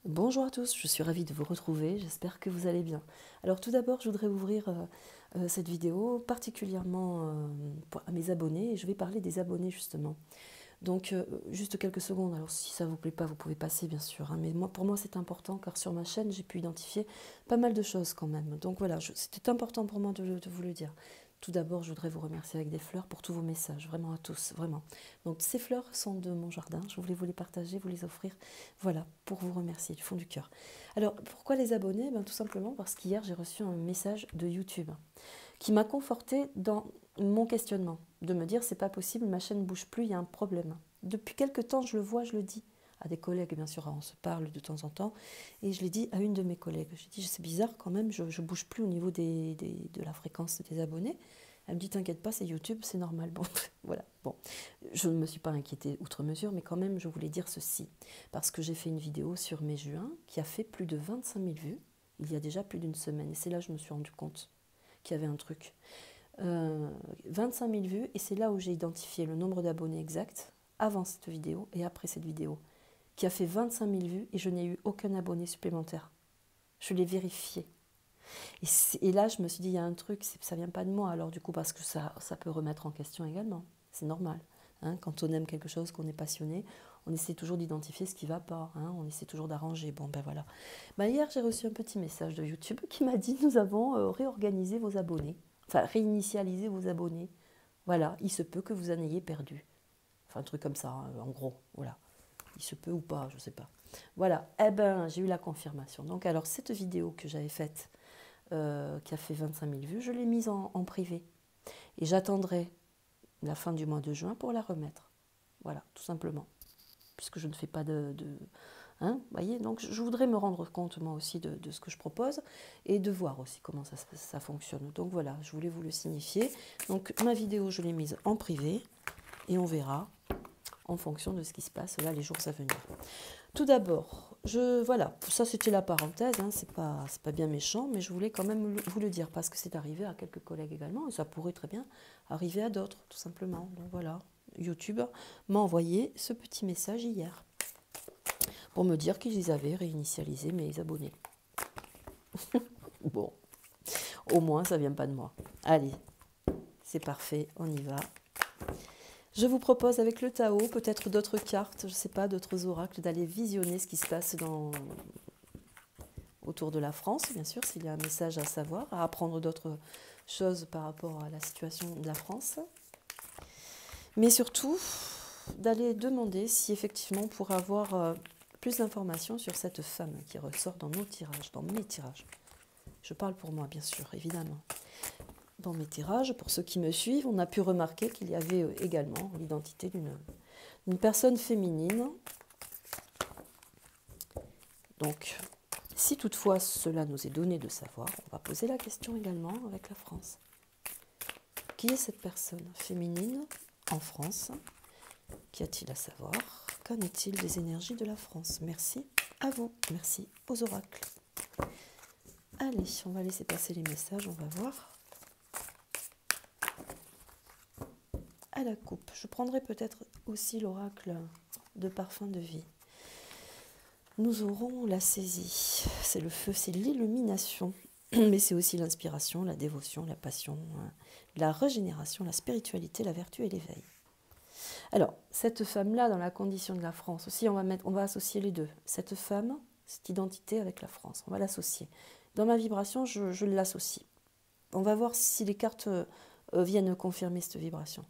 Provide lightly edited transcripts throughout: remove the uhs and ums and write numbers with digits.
Bonjour à tous, je suis ravie de vous retrouver, j'espère que vous allez bien. Alors tout d'abord, je voudrais ouvrir cette vidéo particulièrement à mes abonnés, et je vais parler des abonnés justement. Donc juste quelques secondes, alors si ça ne vous plaît pas, vous pouvez passer bien sûr, hein, mais pour moi c'est important car sur ma chaîne j'ai pu identifier pas mal de choses quand même. Donc voilà, c'était important pour moi de vous le dire. Tout d'abord, je voudrais vous remercier avec des fleurs pour tous vos messages, vraiment à tous, vraiment. Donc ces fleurs sont de mon jardin, je voulais vous les partager, vous les offrir, voilà, pour vous remercier du fond du cœur. Alors pourquoi les abonnés? Tout simplement parce qu'hier j'ai reçu un message de YouTube qui m'a conforté dans mon questionnement, de me dire c'est pas possible, ma chaîne ne bouge plus, il y a un problème. Depuis quelque temps, je le vois, je le dis à des collègues, bien sûr, on se parle de temps en temps, et je l'ai dit à une de mes collègues. J'ai dit c'est bizarre quand même, je ne bouge plus au niveau de la fréquence des abonnés. Elle me dit t'inquiète pas, c'est YouTube, c'est normal. Bon, voilà. Bon, je ne me suis pas inquiétée outre mesure, mais quand même, je voulais dire ceci, parce que j'ai fait une vidéo sur mai juin qui a fait plus de 25 000 vues. Il y a déjà plus d'une semaine, et c'est là que je me suis rendu compte qu'il y avait un truc. 25 000 vues, et c'est là où j'ai identifié le nombre d'abonnés exact, avant cette vidéo et après cette vidéo, qui a fait 25 000 vues, et je n'ai eu aucun abonné supplémentaire. Je l'ai vérifié. Et là, je me suis dit, il y a un truc, ça vient pas de moi, alors du coup, parce que ça peut remettre en question également. C'est normal. Hein, quand on aime quelque chose, qu'on est passionné, on essaie toujours d'identifier ce qui ne va pas. Hein, on essaie toujours d'arranger. Bon, ben voilà. Hier, j'ai reçu un petit message de YouTube qui m'a dit, nous avons réorganisé vos abonnés. Enfin, réinitialisé vos abonnés. Voilà, il se peut que vous en ayez perdu. Enfin, un truc comme ça, hein, en gros. Voilà. Il se peut ou pas, je ne sais pas. Voilà, eh ben, j'ai eu la confirmation. Donc, alors, cette vidéo que j'avais faite, qui a fait 25 000 vues, je l'ai mise en privé. Et j'attendrai la fin du mois de juin pour la remettre. Voilà, tout simplement. Puisque je ne fais pas hein, voyez, donc je voudrais me rendre compte moi aussi de ce que je propose et de voir aussi comment ça fonctionne. Donc voilà, je voulais vous le signifier. Donc ma vidéo, je l'ai mise en privé et on verra en fonction de ce qui se passe là les jours à venir. Tout d'abord, voilà, ça c'était la parenthèse, hein, c'est pas bien méchant, mais je voulais quand même vous le dire parce que c'est arrivé à quelques collègues également et ça pourrait très bien arriver à d'autres, tout simplement. Donc voilà, YouTube m'a envoyé ce petit message hier pour me dire qu'ils avaient réinitialisé mes abonnés. Bon, au moins ça vient pas de moi. Allez, c'est parfait, on y va. Je vous propose avec le Tao, peut-être d'autres cartes, je ne sais pas, d'autres oracles, d'aller visionner ce qui se passe autour de la France, bien sûr, s'il y a un message à savoir, à apprendre d'autres choses par rapport à la situation de la France. Mais surtout, d'aller demander si effectivement on pourrait avoir plus d'informations sur cette femme qui ressort dans nos tirages, dans mes tirages. Je parle pour moi, bien sûr, évidemment. Dans mes tirages, pour ceux qui me suivent, on a pu remarquer qu'il y avait également l'identité d'une personne féminine. Donc, si toutefois cela nous est donné de savoir, on va poser la question également avec la France. Qui est cette personne féminine en France? Qu'y a-t-il à savoir? Qu'en est-il des énergies de la France? Merci à vous, merci aux oracles. Allez, on va laisser passer les messages, on va voir. À la coupe, je prendrai peut-être aussi l'oracle de parfum de vie. Nous aurons la saisie, c'est le feu, c'est l'illumination, mais c'est aussi l'inspiration, la dévotion, la passion, la régénération, la spiritualité, la vertu et l'éveil. Alors, cette femme-là, dans la condition de la France, aussi on va associer les deux. Cette femme, cette identité avec la France, on va l'associer. Dans ma vibration, je l'associe. On va voir si les cartes viennent confirmer cette vibration.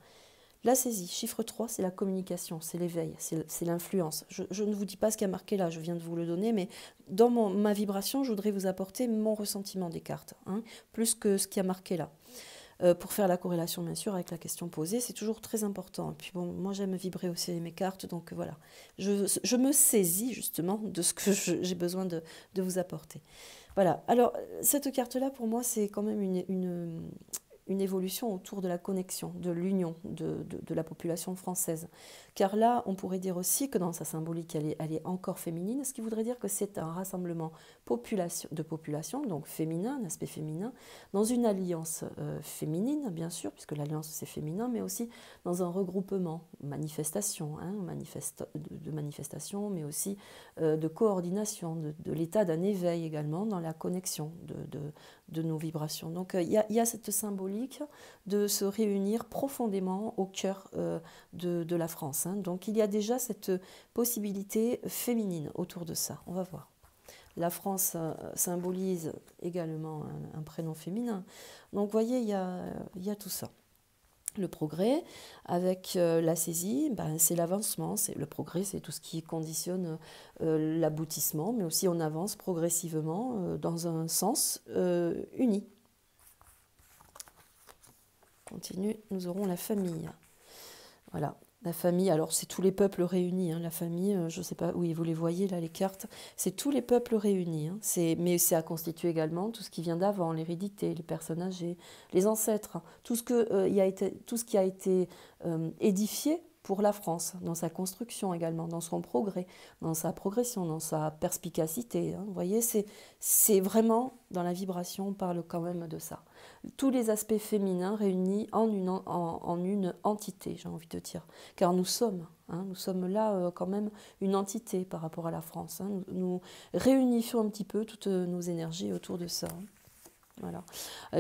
La saisie, chiffre 3, c'est la communication, c'est l'éveil, c'est l'influence. Je ne vous dis pas ce qu'il y a marqué là, je viens de vous le donner, mais dans ma vibration, je voudrais vous apporter mon ressentiment des cartes, hein, plus que ce qu'il y a marqué là. Pour faire la corrélation, bien sûr, avec la question posée, c'est toujours très important. Et puis bon, moi j'aime vibrer aussi mes cartes, donc voilà. Je me saisis justement de ce que j'ai besoin de vous apporter. Voilà, alors cette carte-là, pour moi, c'est quand même une une évolution autour de la connexion, de l'union de la population française. Car là, on pourrait dire aussi que dans sa symbolique, elle est encore féminine, ce qui voudrait dire que c'est un rassemblement de population, donc féminin, un aspect féminin, dans une alliance féminine, bien sûr, puisque l'alliance c'est féminin, mais aussi dans un regroupement, manifestation, de manifestation, mais aussi de coordination, de l'état d'un éveil également dans la connexion de nos vibrations. Donc il y a cette symbolique de se réunir profondément au cœur de la France. Donc il y a déjà cette possibilité féminine autour de ça. On va voir. La France symbolise également un prénom féminin. Donc vous voyez, il y a tout ça. Le progrès, avec la saisie, c'est l'avancement. Le progrès, c'est tout ce qui conditionne l'aboutissement, mais aussi on avance progressivement dans un sens uni. Continue, nous aurons la famille. Voilà, la famille, alors c'est tous les peuples réunis. La famille, je ne sais pas, oui, vous les voyez là, les cartes, c'est tous les peuples réunis. Mais ça constitue également tout ce qui vient d'avant, l'hérédité, les personnes âgées, les ancêtres, tout ce qui a été édifié pour la France, dans sa construction également, dans son progrès, dans sa progression, dans sa perspicacité. Vous voyez, c'est vraiment, dans la vibration, on parle quand même de ça. Tous les aspects féminins réunis en une entité, j'ai envie de dire. Car nous sommes là quand même une entité par rapport à la France. Nous réunifions un petit peu toutes nos énergies autour de ça. Voilà.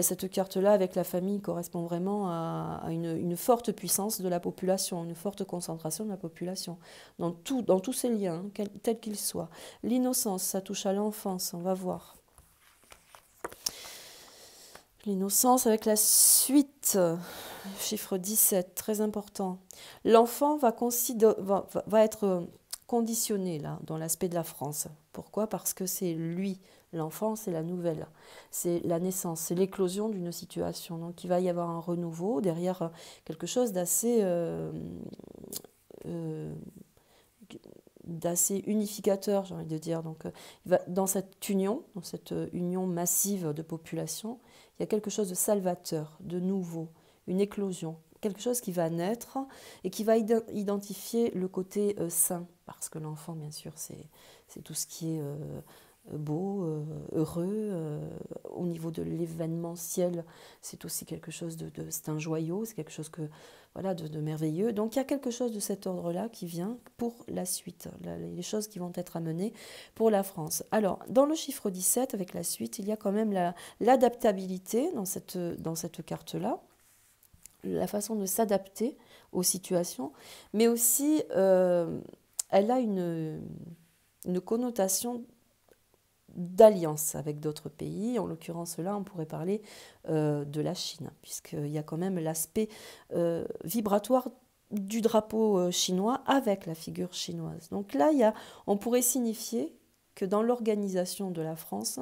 Cette carte-là, avec la famille, correspond vraiment à une forte puissance de la population, une forte concentration de la population, dans tous ces liens, tels qu'ils soient. L'innocence, ça touche à l'enfance, on va voir. L'innocence avec la suite, chiffre 17, très important. L'enfant va être conditionné là, dans l'aspect de la France. Pourquoi? Parce que c'est lui. L'enfant, c'est la nouvelle, c'est la naissance, c'est l'éclosion d'une situation. Donc il va y avoir un renouveau derrière quelque chose d'assez unificateur, j'ai envie de dire. Donc dans cette union massive de population, il y a quelque chose de salvateur, de nouveau, une éclosion, quelque chose qui va naître et qui va identifier le côté saint, parce que l'enfant, bien sûr, c'est tout ce qui est beau, heureux, au niveau de l'événementiel, c'est aussi quelque chose c'est un joyau, c'est quelque chose de merveilleux. Donc il y a quelque chose de cet ordre-là qui vient pour la suite, les choses qui vont être amenées pour la France. Alors, dans le chiffre 17, avec la suite, il y a quand même l'adaptabilité dans cette carte-là, la façon de s'adapter aux situations, mais aussi elle a une connotation d'alliance avec d'autres pays. En l'occurrence, là, on pourrait parler de la Chine, puisqu'il y a quand même l'aspect vibratoire du drapeau chinois avec la figure chinoise. Donc là, on pourrait signifier que dans l'organisation de la France,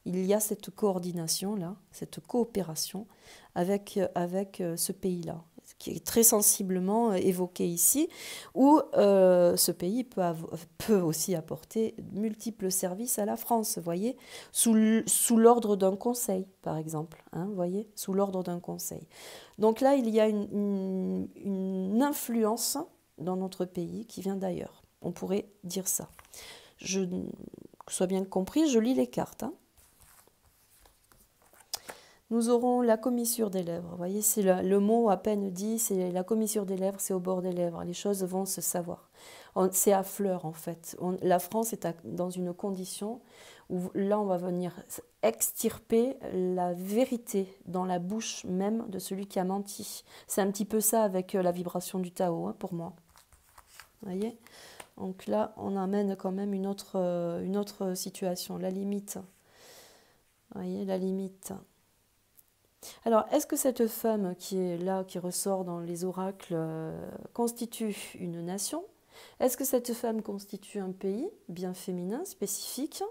il y a cette coordination-là, cette coopération avec ce pays-là, qui est très sensiblement évoqué ici, où ce pays peut aussi apporter multiples services à la France, vous voyez, sous l'ordre d'un conseil, par exemple, vous voyez, sous l'ordre d'un conseil. Donc là, il y a une influence dans notre pays qui vient d'ailleurs. On pourrait dire ça. Que ce soit bien compris, je lis les cartes. Nous aurons la commissure des lèvres. Vous voyez, c'est le mot à peine dit, c'est la commissure des lèvres, c'est au bord des lèvres. Les choses vont se savoir. C'est à fleur, en fait. La France est dans une condition où là, on va venir extirper la vérité dans la bouche même de celui qui a menti. C'est un petit peu ça avec la vibration du Tao, pour moi. Vous voyez? Donc là, on amène quand même une autre situation, la limite. Vous voyez, la limite. Alors, est-ce que cette femme qui est là, qui ressort dans les oracles, constitue une nation? Est-ce que cette femme constitue un pays bien féminin, spécifique?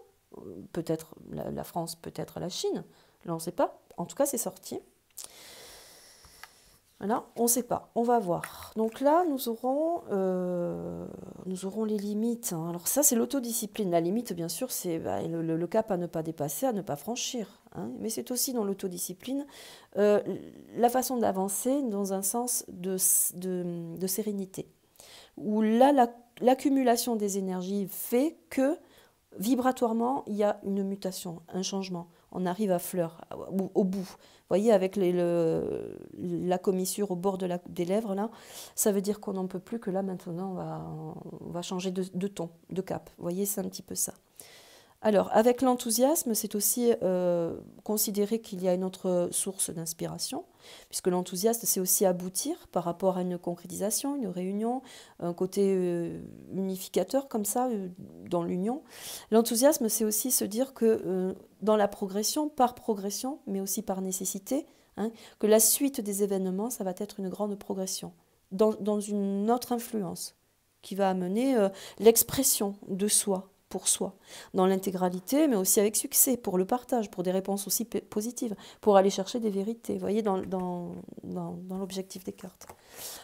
Peut-être la France, peut-être la Chine. Là, on ne sait pas. En tout cas, c'est sorti. Voilà, on ne sait pas, on va voir. Donc là, nous aurons les limites, hein. Alors ça, c'est l'autodiscipline. La limite, bien sûr, c'est le cap à ne pas dépasser, à ne pas franchir, hein. Mais c'est aussi dans l'autodiscipline la façon d'avancer dans un sens de sérénité. Où là, l'accumulation des énergies fait que vibratoirement, il y a une mutation, un changement. On arrive à fleur, au bout. Vous voyez, avec la commissure au bord des lèvres, là, ça veut dire qu'on n'en peut plus, que là, maintenant, on va changer de ton, de cap. Vous voyez, c'est un petit peu ça. Alors, avec l'enthousiasme, c'est aussi considérer qu'il y a une autre source d'inspiration, puisque l'enthousiasme, c'est aussi aboutir par rapport à une concrétisation, une réunion, un côté unificateur comme ça, dans l'union. L'enthousiasme, c'est aussi se dire que dans la progression, par progression, mais aussi par nécessité, hein, que la suite des événements, ça va être une grande progression, dans une autre influence, qui va amener l'expression de soi, pour soi, dans l'intégralité, mais aussi avec succès, pour le partage, pour des réponses aussi positives, pour aller chercher des vérités, vous voyez, dans l'objectif des cartes.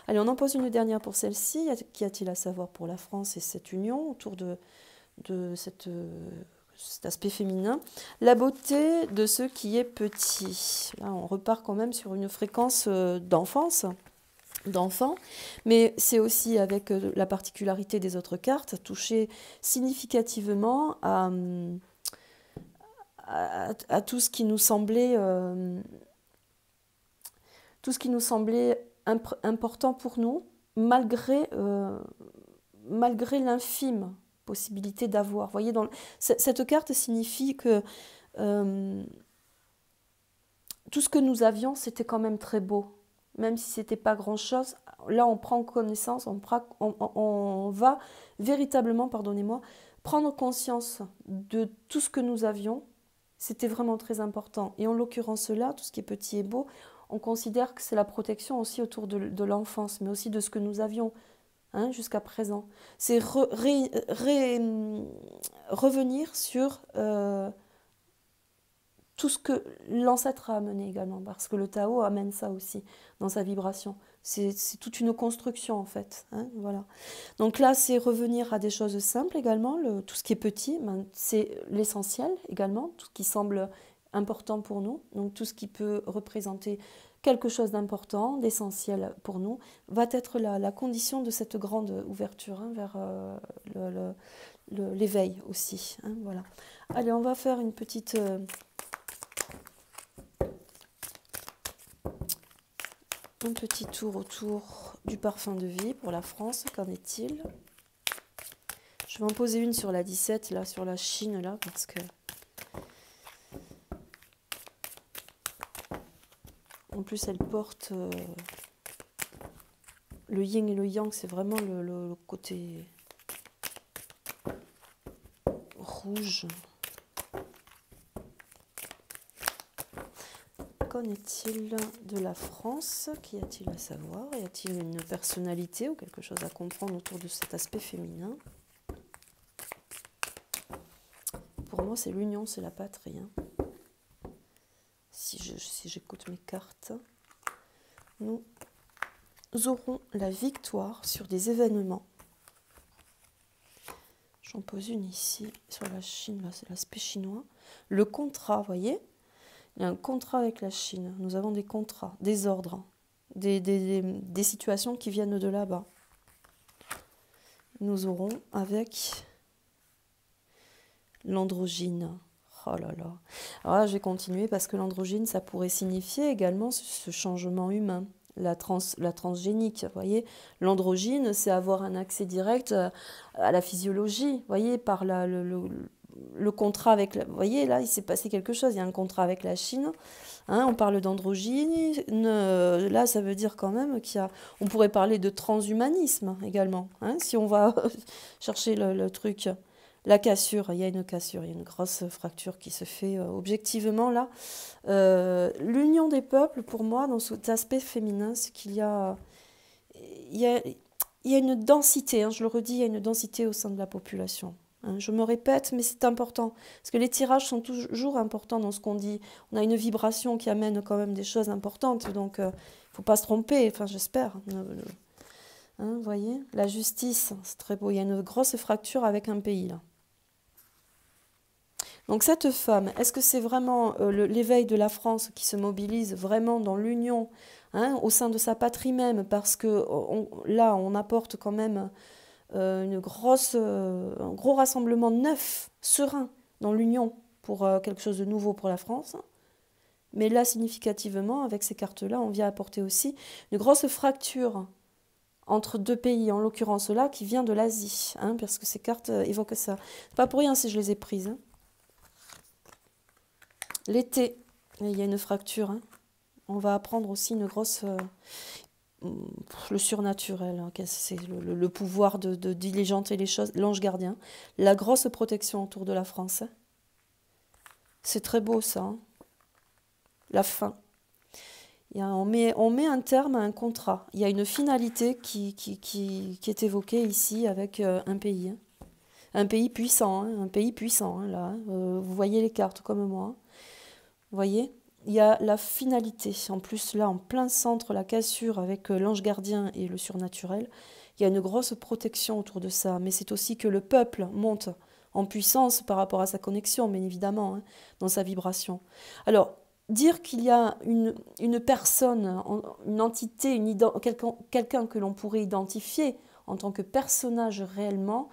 Allez, on en pose une dernière pour celle-ci. Qu'y a-t-il à savoir pour la France et cette union autour de cet aspect féminin? La beauté de ce qui est petit. Là, on repart quand même sur une fréquence d'enfants, mais c'est aussi avec la particularité des autres cartes, toucher significativement à tout ce qui nous semblait, important pour nous, malgré l'infime possibilité d'avoir. Vous voyez, cette carte signifie que tout ce que nous avions, c'était quand même très beau. Même si ce n'était pas grand-chose, là on prend connaissance, on va véritablement, pardonnez-moi, prendre conscience de tout ce que nous avions. C'était vraiment très important. Et en l'occurrence là, tout ce qui est petit et beau, on considère que c'est la protection aussi autour de l'enfance, mais aussi de ce que nous avions, hein, jusqu'à présent. C'est revenir sur tout ce que l'ancêtre a amené également, parce que le Tao amène ça aussi dans sa vibration. C'est toute une construction en fait, hein, voilà. Donc là, c'est revenir à des choses simples également, tout ce qui est petit, c'est l'essentiel également, tout ce qui semble important pour nous, donc tout ce qui peut représenter quelque chose d'important, d'essentiel pour nous, va être la condition de cette grande ouverture, hein, vers l'éveil aussi, hein, voilà. Allez, on va faire une petite... un petit tour autour du parfum de vie pour la France. Qu'en est-il? Je vais en poser une sur la 17, là, sur la Chine, là, parce que... En plus, elle porte... le yin et le yang, c'est vraiment le côté rouge. Qu'en est-il de la France? Qu'y a-t-il à savoir? Y a-t-il une personnalité ou quelque chose à comprendre autour de cet aspect féminin? Pour moi, c'est l'union, c'est la patrie, hein. Si j'écoute mes cartes, nous aurons la victoire sur des événements. J'en pose une ici, sur la Chine, là c'est l'aspect chinois. Le contrat, vous voyez? Il y a un contrat avec la Chine. Nous avons des contrats, des ordres, des situations qui viennent de là-bas. Nous aurons avec l'androgyne. Oh là là. Alors là, je vais continuer parce que l'androgyne, ça pourrait signifier également ce changement humain, la transgénique. Vous voyez, l'androgyne, c'est avoir un accès direct à la physiologie. Vous voyez, par le contrat avec... Vous voyez, là, il s'est passé quelque chose. Il y a un contrat avec la Chine. Hein, on parle d'androgyne. Là, ça veut dire quand même qu'il y a... On pourrait parler de transhumanisme également. Hein, si on va chercher le truc... La cassure, il y a une cassure, il y a une grosse fracture qui se fait objectivement là. L'union des peuples, pour moi, dans cet aspect féminin, c'est qu'il y a une densité, hein, je le redis, il y a une densité au sein de la population. Hein, je me répète, mais c'est important. Parce que les tirages sont toujours importants dans ce qu'on dit. On a une vibration qui amène quand même des choses importantes. Donc, il ne faut pas se tromper. Enfin, j'espère. Hein, vous voyez, la justice, c'est très beau. Il y a une grosse fracture avec un pays, là. Donc, cette femme, est-ce que c'est vraiment l'éveil de la France qui se mobilise vraiment dans l'union, hein, au sein de sa patrie même? Parce que là, on apporte quand même un gros rassemblement neuf, serein, dans l'union pour quelque chose de nouveau pour la France. Mais là, significativement, avec ces cartes-là, on vient apporter aussi une grosse fracture entre deux pays, en l'occurrence là, qui vient de l'Asie, hein, parce que ces cartes évoquent ça. C'est pas pour rien si je les ai prises. Hein. L'été, il y a une fracture. Hein. On va apprendre aussi une grosse... le surnaturel, hein, c'est le pouvoir de diligenter les choses, l'ange gardien, la grosse protection autour de la France. Hein. C'est très beau ça. Hein. La fin. On met un terme à un contrat. Il y a une finalité qui est évoquée ici avec un pays. Hein. Un pays puissant, hein, un pays puissant, hein, là. Vous voyez les cartes comme moi. Hein. Vous voyez, il y a la finalité. En plus, là, en plein centre, la cassure avec l'ange gardien et le surnaturel. Il y a une grosse protection autour de ça. Mais c'est aussi que le peuple monte en puissance par rapport à sa connexion, bien évidemment, hein, dans sa vibration. Alors, dire qu'il y a une personne, une entité, quelqu'un que l'on pourrait identifier en tant que personnage réellement,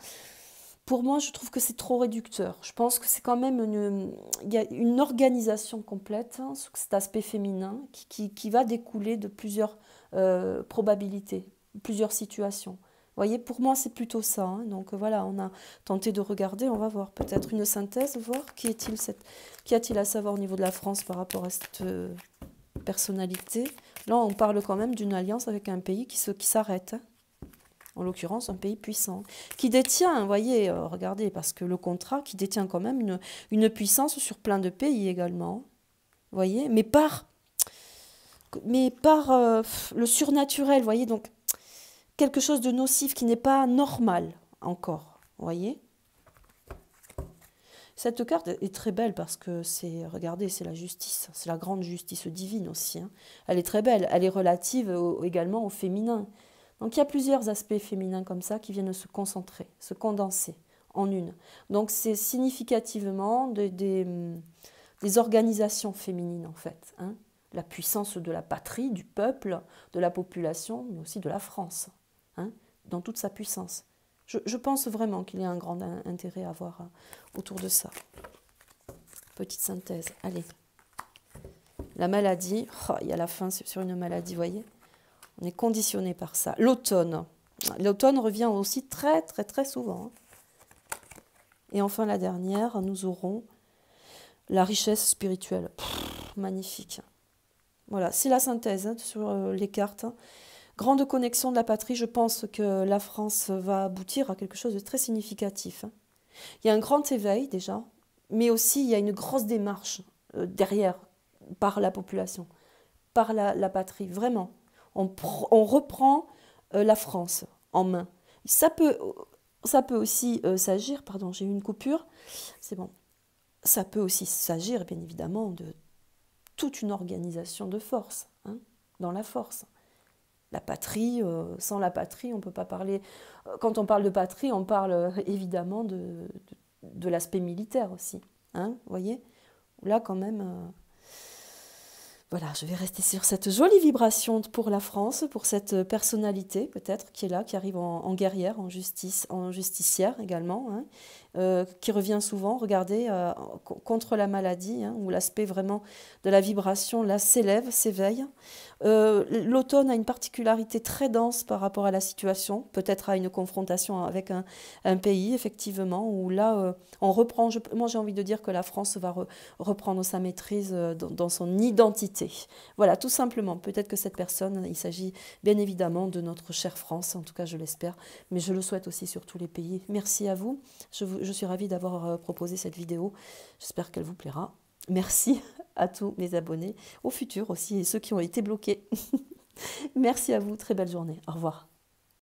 pour moi, je trouve que c'est trop réducteur. Je pense que c'est quand même il y a une organisation complète hein, sur cet aspect féminin qui va découler de plusieurs probabilités, plusieurs situations. Vous voyez, pour moi, c'est plutôt ça. Hein. Donc voilà, on a tenté de regarder, on va voir peut-être une synthèse, voir qu'y a-t-il à savoir au niveau de la France par rapport à cette personnalité. Là, on parle quand même d'une alliance avec un pays qui s'arrête. Hein. En l'occurrence un pays puissant, qui détient, vous voyez, regardez, parce que le contrat, qui détient quand même une puissance sur plein de pays également, vous voyez, mais par le surnaturel, vous voyez, donc quelque chose de nocif qui n'est pas normal encore, vous voyez. Cette carte est très belle parce que c'est, regardez, c'est la justice, c'est la grande justice divine aussi, hein. Elle est très belle, elle est relative également au féminin. Donc il y a plusieurs aspects féminins comme ça qui viennent se concentrer, se condenser en une. Donc c'est significativement des organisations féminines en fait. Hein. La puissance de la patrie, du peuple, de la population, mais aussi de la France, hein, dans toute sa puissance. Je pense vraiment qu'il y a un grand intérêt à avoir autour de ça. Petite synthèse, allez. La maladie, oh, il y a la fin sur une maladie, vous voyez. On est conditionné par ça. L'automne. L'automne revient aussi très, très, très souvent. Et enfin, la dernière, nous aurons la richesse spirituelle. Pff, magnifique. Voilà, c'est la synthèse hein, sur les cartes. Grande connexion de la patrie. Je pense que la France va aboutir à quelque chose de très significatif. Il y a un grand éveil déjà, mais aussi il y a une grosse démarche derrière, par la population, par la patrie, vraiment. On reprend la France en main. Ça peut aussi s'agir, pardon, j'ai eu une coupure, c'est bon. Ça peut aussi s'agir, bien évidemment, de toute une organisation de force, hein, dans la force. La patrie, sans la patrie, on ne peut pas parler... Quand on parle de patrie, on parle évidemment de l'aspect militaire aussi. Hein, vous voyez? Là, quand même... Voilà, je vais rester sur cette jolie vibration pour la France, pour cette personnalité peut-être qui est là, qui arrive en guerrière, en justicière également, hein, qui revient souvent, regardez, contre la maladie, hein, où l'aspect vraiment de la vibration là s'élève, s'éveille. L'automne a une particularité très dense par rapport à la situation, peut-être à une confrontation avec un pays, effectivement, où là, on reprend, moi j'ai envie de dire que la France va reprendre sa maîtrise dans son identité. Voilà, tout simplement, peut-être que cette personne, il s'agit bien évidemment de notre chère France, en tout cas je l'espère, mais je le souhaite aussi sur tous les pays. Merci à vous, je suis ravie d'avoir proposé cette vidéo, j'espère qu'elle vous plaira. Merci à tous mes abonnés, au futur aussi, et ceux qui ont été bloqués. Merci à vous, très belle journée, au revoir.